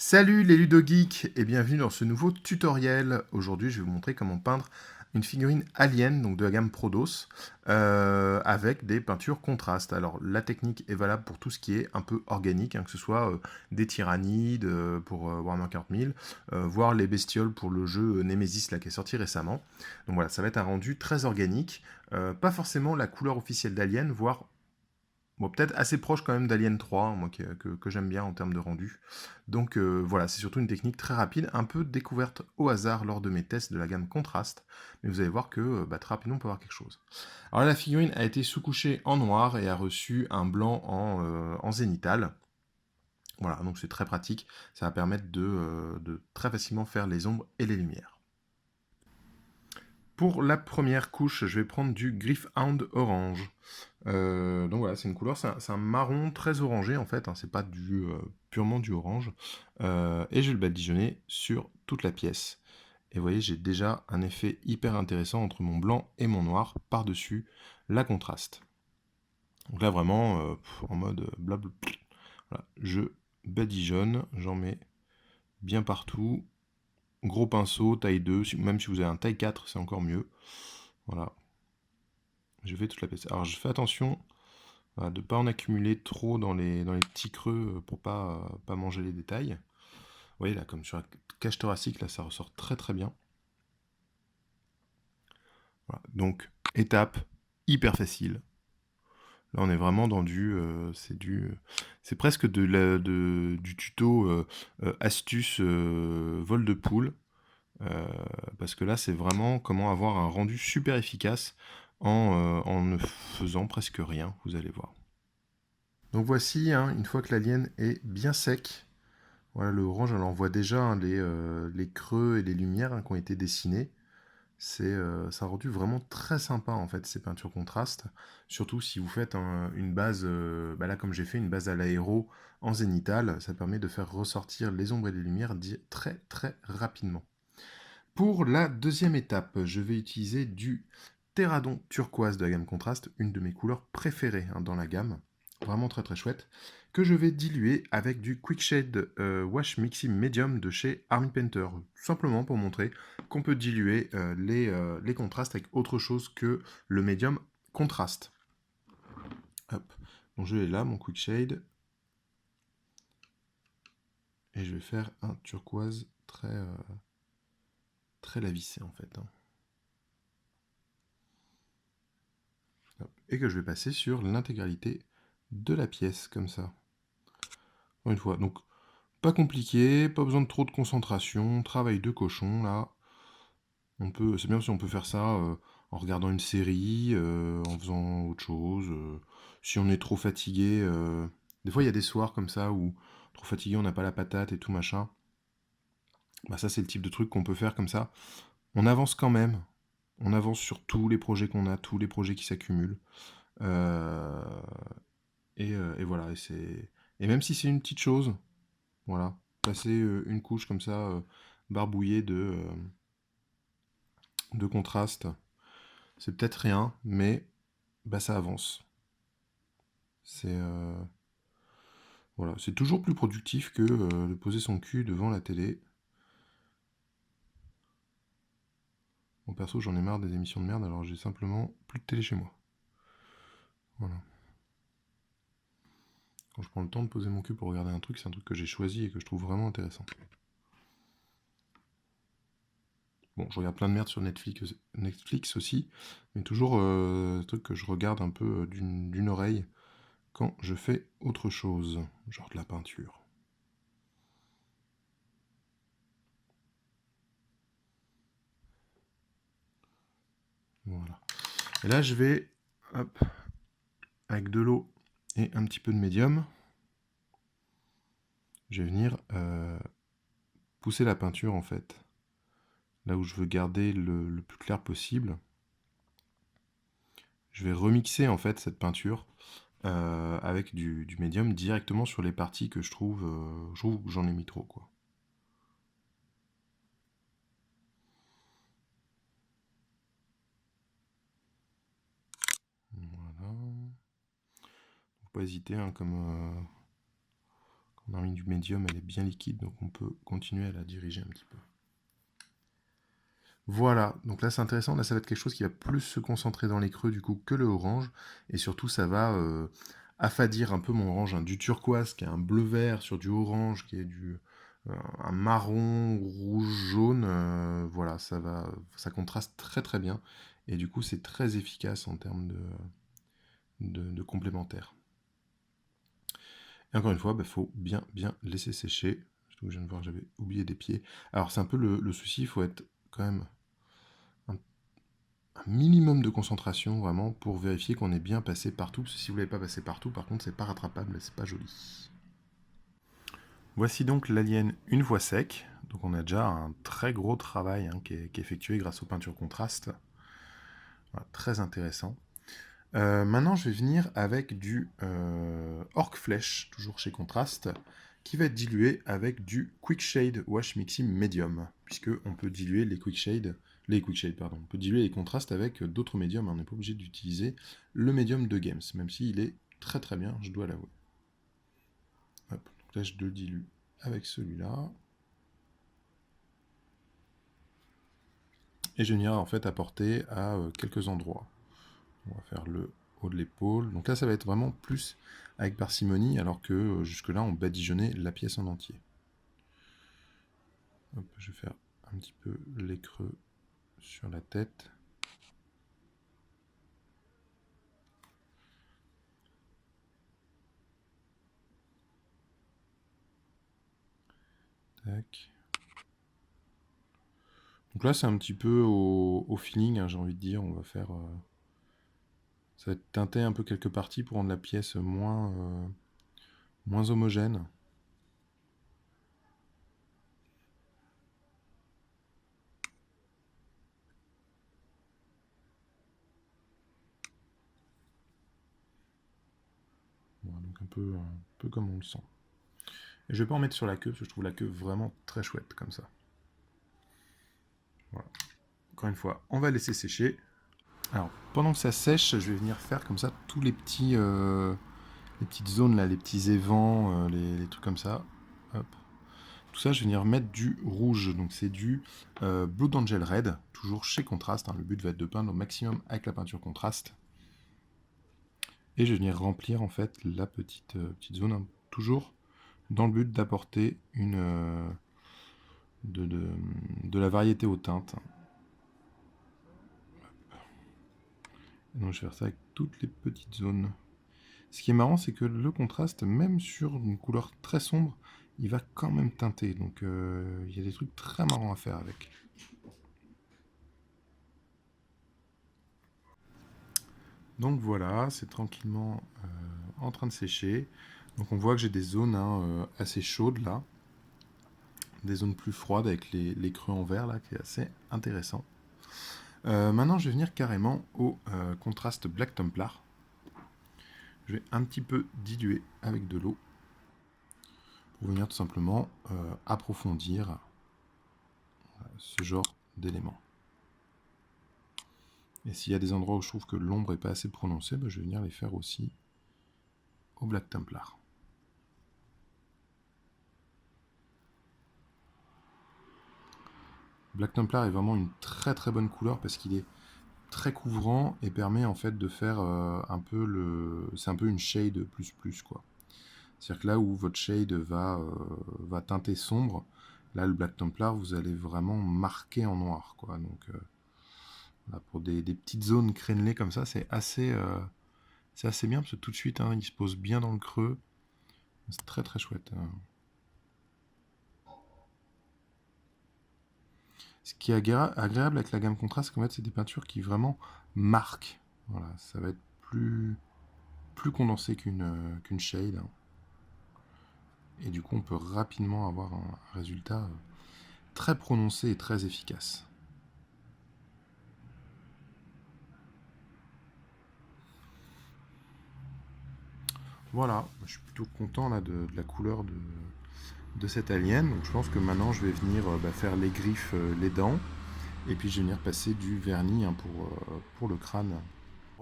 Salut les ludogeeks et bienvenue dans ce nouveau tutoriel. Aujourd'hui, je vais vous montrer comment peindre une figurine alien, donc de la gamme Prodos, avec des peintures contrastes. Alors, la technique est valable pour tout ce qui est un peu organique, hein, que ce soit des tyrannides pour Warhammer 40 000, voire les bestioles pour le jeu Nemesis là, qui est sorti récemment. Donc voilà, ça va être un rendu très organique, pas forcément la couleur officielle d'Alien, voire bon, peut-être assez proche quand même d'Alien 3, hein, moi que j'aime bien en termes de rendu. Donc voilà, c'est surtout une technique très rapide, un peu découverte au hasard lors de mes tests de la gamme Contrast, mais vous allez voir que très rapidement on peut avoir quelque chose. Alors là, la figurine a été sous-couchée en noir et a reçu un blanc en zénital. Voilà, donc c'est très pratique, ça va permettre de très facilement faire les ombres et les lumières. Pour la première couche, je vais prendre du Gryph-Hound orange. Donc voilà, c'est une couleur, c'est un marron très orangé en fait, hein, c'est pas purement du orange. Et je vais le badigeonner sur toute la pièce. Et vous voyez, j'ai déjà un effet hyper intéressant entre mon blanc et mon noir par-dessus la contraste. Donc là vraiment, en mode blabla, voilà, je badigeonne, j'en mets bien partout. Gros pinceau, taille 2, même si vous avez un taille 4, c'est encore mieux. Voilà, je fais toute la pièce. Alors je fais attention, voilà, de ne pas en accumuler trop dans les petits creux pour pas manger les détails. Vous voyez là, comme sur la cage thoracique, là ça ressort très très bien. Voilà. Donc, étape hyper facile. Là on est vraiment dans c'est presque du tuto astuce vol de poule. Parce que là c'est vraiment comment avoir un rendu super efficace en ne faisant presque rien, vous allez voir. Donc voici, hein, une fois que l'alien est bien sec, voilà, le orange, on voit déjà hein, les creux et les lumières hein, qui ont été dessinés. Ça a rendu vraiment très sympa en fait ces peintures contrastes. Surtout si vous faites une base, là comme j'ai fait une base à l'aéro en zénital, ça permet de faire ressortir les ombres et les lumières très très rapidement. Pour la deuxième étape, je vais utiliser du Terradon turquoise de la gamme contraste, une de mes couleurs préférées hein, dans la gamme, vraiment très très chouette, que je vais diluer avec du Quick Shade Wash Mixing Medium de chez Army Painter, tout simplement pour montrer qu'on peut diluer les contrastes avec autre chose que le médium contraste. Hop. Donc je l'ai là, mon Quick Shade, et je vais faire un turquoise très lavissé en fait, hein. Et que je vais passer sur l'intégralité de la pièce, comme ça. Encore une fois, donc pas compliqué, pas besoin de trop de concentration, travail de cochon, là. C'est bien si on peut faire ça en regardant une série, en faisant autre chose. Si on est trop fatigué, des fois il y a des soirs comme ça où trop fatigué, on n'a pas la patate et tout machin. Bah ça c'est le type de truc qu'on peut faire comme ça. On avance quand même, on avance sur tous les projets qu'on a, tous les projets qui s'accumulent. Euh, et voilà, et même si c'est une petite chose, voilà, passer une couche comme ça, barbouillée de contraste, c'est peut-être rien, mais bah, ça avance. C'est voilà, c'est toujours plus productif que de poser son cul devant la télé. Bon, perso, j'en ai marre des émissions de merde, alors j'ai simplement plus de télé chez moi. Voilà. Quand je prends le temps de poser mon cul pour regarder un truc, c'est un truc que j'ai choisi et que je trouve vraiment intéressant. Bon, je regarde plein de merde sur Netflix aussi, mais toujours un truc que je regarde un peu d'une oreille quand je fais autre chose, genre de la peinture. Voilà. Et là, je vais, hop, avec de l'eau et un petit peu de médium, je vais venir pousser la peinture en fait. Là où je veux garder le plus clair possible. Je vais remixer en fait cette peinture avec du médium directement sur les parties que je trouve que j'en ai mis trop quoi. Voilà. Faut pas hésiter hein, comme On a mis du médium, elle est bien liquide, donc on peut continuer à la diriger un petit peu. Voilà, donc là c'est intéressant, là ça va être quelque chose qui va plus se concentrer dans les creux du coup que le orange, et surtout ça va affadir un peu mon orange, hein, du turquoise qui est un bleu-vert sur du orange qui est un marron, rouge, jaune, voilà, ça contraste très très bien, et du coup c'est très efficace en termes de complémentaire. Et encore une fois, il faut bien laisser sécher. Je viens de voir, j'avais oublié des pieds. Alors c'est un peu le souci, il faut être quand même un minimum de concentration vraiment pour vérifier qu'on est bien passé partout. Parce que si vous ne l'avez pas passé partout, par contre, c'est pas rattrapable et c'est pas joli. Voici donc l'alien une fois sec. Donc on a déjà un très gros travail hein, qui est effectué grâce aux peintures contraste. Voilà, très intéressant. Maintenant, je vais venir avec du Orc Flèche, toujours chez Contrast, qui va être dilué avec du Quick Shade Wash Mixing Medium, puisque on peut diluer on peut diluer les contrastes avec d'autres médiums, on n'est pas obligé d'utiliser le médium de Games, même s'il est très très bien, je dois l'avouer. Donc là, je le dilue avec celui-là. Et je vais venir en fait apporter à quelques endroits. On va faire le haut de l'épaule. Donc là, ça va être vraiment plus avec parcimonie, alors que jusque-là, on badigeonnait la pièce en entier. Hop, je vais faire un petit peu les creux sur la tête. Tac. Donc là, c'est un petit peu au feeling, hein, j'ai envie de dire. On va faire... ça va être teinter un peu quelques parties pour rendre la pièce moins homogène. Voilà, donc un peu comme on le sent. Et je vais pas en mettre sur la queue, parce que je trouve la queue vraiment très chouette, comme ça. Voilà. Encore une fois, on va laisser sécher. Alors, pendant que ça sèche, je vais venir faire comme ça tous les petites zones là, les petits évents, les trucs comme ça. Hop. Tout ça, je vais venir mettre du rouge. Donc c'est du Blood Angel Red, toujours chez Contrast. Hein. Le but va être de peindre au maximum avec la peinture contraste. Et je vais venir remplir en fait la petite zone, hein, toujours dans le but d'apporter de la variété aux teintes. Donc je vais faire ça avec toutes les petites zones. Ce qui est marrant, c'est que le contraste, même sur une couleur très sombre, il va quand même teinter. Donc il y a des trucs très marrants à faire avec. Donc voilà, c'est tranquillement en train de sécher. Donc on voit que j'ai des zones hein, assez chaudes là. Des zones plus froides avec les creux en vert là, qui est assez intéressant. Maintenant, je vais venir carrément au contraste Black Templar. Je vais un petit peu diluer avec de l'eau pour venir tout simplement approfondir ce genre d'éléments. Et s'il y a des endroits où je trouve que l'ombre n'est pas assez prononcée, ben je vais venir les faire aussi au Black Templar. Black Templar est vraiment une très très bonne couleur parce qu'il est très couvrant et permet en fait de faire un peu c'est un peu une shade plus quoi. C'est-à-dire que là où votre shade va teinter sombre, là le Black Templar vous allez vraiment marquer en noir quoi. Donc là, pour des petites zones crénelées comme ça, c'est assez bien parce que tout de suite hein, il se pose bien dans le creux. C'est très très chouette. Hein. Ce qui est agréable avec la gamme contraste, c'est c'est des peintures qui vraiment marquent. Voilà, ça va être plus condensé qu'une shade. Hein. Et du coup, on peut rapidement avoir un résultat très prononcé et très efficace. Voilà, je suis plutôt content là, de la couleur de cette alien. Donc je pense que maintenant je vais venir faire les griffes, les dents. Et puis je vais venir passer du vernis hein, pour le crâne.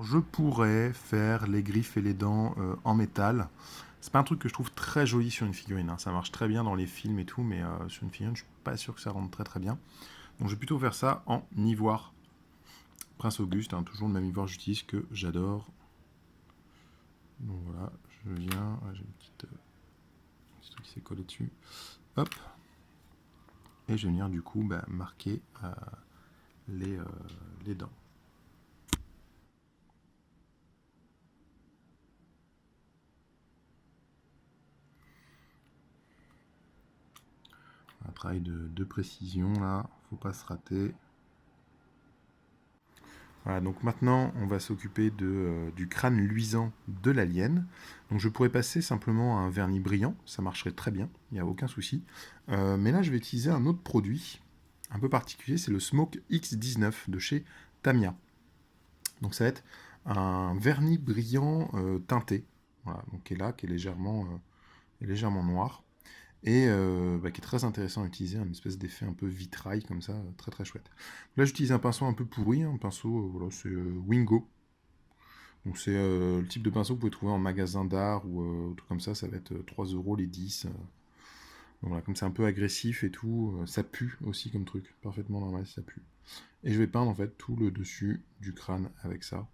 Je pourrais faire les griffes et les dents en métal. C'est pas un truc que je trouve très joli sur une figurine, hein. Ça marche très bien dans les films et tout, mais sur une figurine, je suis pas sûr que ça rentre très très bien. Donc je vais plutôt faire ça en ivoire. Prince Auguste, hein, toujours le même ivoire que j'utilise que j'adore. Donc voilà, je viens, j'ai une petite truc qui s'est collé dessus. Hop. Et je vais venir du coup marquer les dents. Un travail de précision là, faut pas se rater. Voilà, donc maintenant on va s'occuper du crâne luisant de l'alien. Donc je pourrais passer simplement à un vernis brillant, ça marcherait très bien, il n'y a aucun souci. Mais là je vais utiliser un autre produit un peu particulier, c'est le Smoke X19 de chez Tamiya. Donc ça va être un vernis brillant teinté, voilà, donc qui est là, qui est légèrement noir. Et qui est très intéressant à utiliser, un espèce d'effet un peu vitrail comme ça, très très chouette. Là j'utilise un pinceau un peu pourri, un pinceau, voilà, c'est Wingo. Donc c'est le type de pinceau que vous pouvez trouver en magasin d'art ou tout comme ça va être 3 euros les 10. Donc voilà, comme c'est un peu agressif et tout, ça pue aussi comme truc, parfaitement normal, ça pue. Et je vais peindre en fait tout le dessus du crâne avec ça.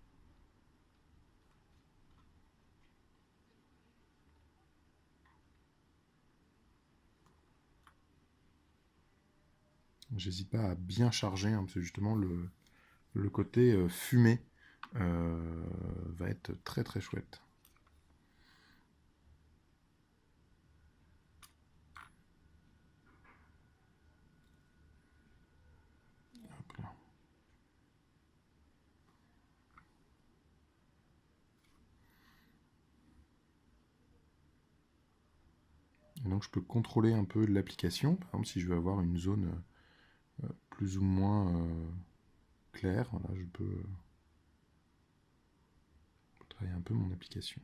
J'hésite pas à bien charger, hein, parce que justement le côté fumé va être très très chouette. Hop là. Et donc je peux contrôler un peu l'application. Par exemple, si je veux avoir une zone plus ou moins claire, voilà, je peux travailler un peu mon application.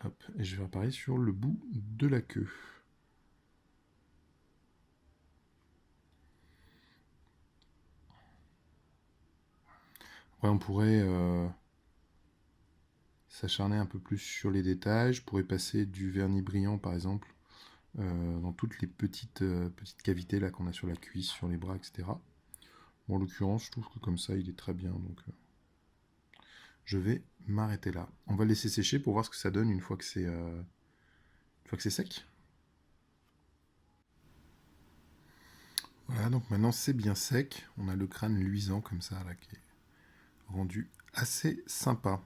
Hop, et je vais apparaître sur le bout de la queue. Après, on pourrait s'acharner un peu plus sur les détails. Je pourrais passer du vernis brillant, par exemple, dans toutes les petites cavités là qu'on a sur la cuisse, sur les bras, etc. Bon, en l'occurrence, je trouve que comme ça, il est très bien. Donc, je vais m'arrêter là. On va laisser sécher pour voir ce que ça donne une fois que c'est sec. Voilà, donc maintenant c'est bien sec. On a le crâne luisant comme ça, là, qui est rendu assez sympa.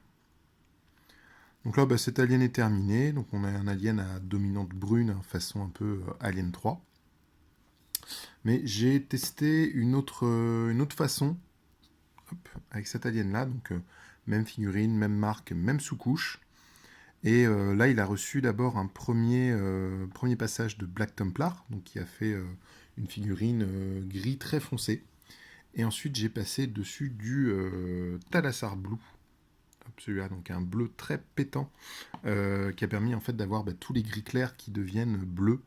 Donc là, cet alien est terminé. Donc on a un alien à dominante brune, hein, façon un peu Alien 3. Mais j'ai testé une autre façon, hop, avec cet alien-là. Donc même figurine, même marque, même sous-couche. Et là, il a reçu d'abord un premier passage de Black Templar, donc qui a fait une figurine gris très foncé. Et ensuite, j'ai passé dessus du Thalassar Blue, celui-là, donc un bleu très pétant, qui a permis en fait d'avoir tous les gris clairs qui deviennent bleus,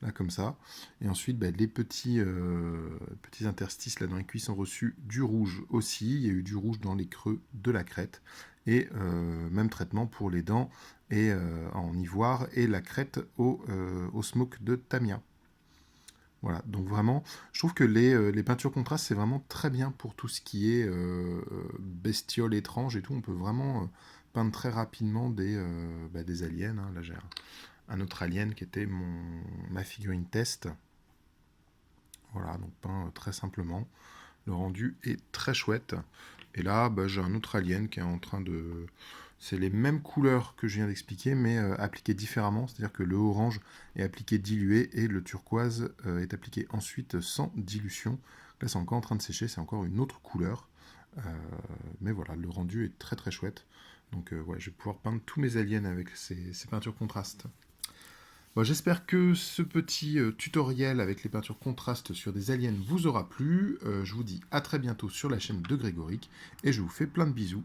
là comme ça. Et ensuite, les petits interstices là dans les cuisses ont reçu du rouge aussi. Il y a eu du rouge dans les creux de la crête. Et même traitement pour les dents et en ivoire et la crête au smoke de Tamiya. Voilà, donc vraiment, je trouve que les peintures contrastes, c'est vraiment très bien pour tout ce qui est bestioles étranges et tout. On peut vraiment peindre très rapidement des aliens, hein. Là, j'ai un autre alien qui était ma figurine test. Voilà, donc peint très simplement. Le rendu est très chouette. Et là, j'ai un autre alien qui est en train de... C'est les mêmes couleurs que je viens d'expliquer, mais appliquées différemment. C'est-à-dire que le orange est appliqué dilué et le turquoise est appliqué ensuite sans dilution. Là, c'est encore en train de sécher, c'est encore une autre couleur. Mais voilà, le rendu est très très chouette. Donc ouais, je vais pouvoir peindre tous mes aliens avec ces peintures contrastes. Bon, j'espère que ce petit tutoriel avec les peintures contrastes sur des aliens vous aura plu. Je vous dis à très bientôt sur la chaîne de Grégoric et je vous fais plein de bisous.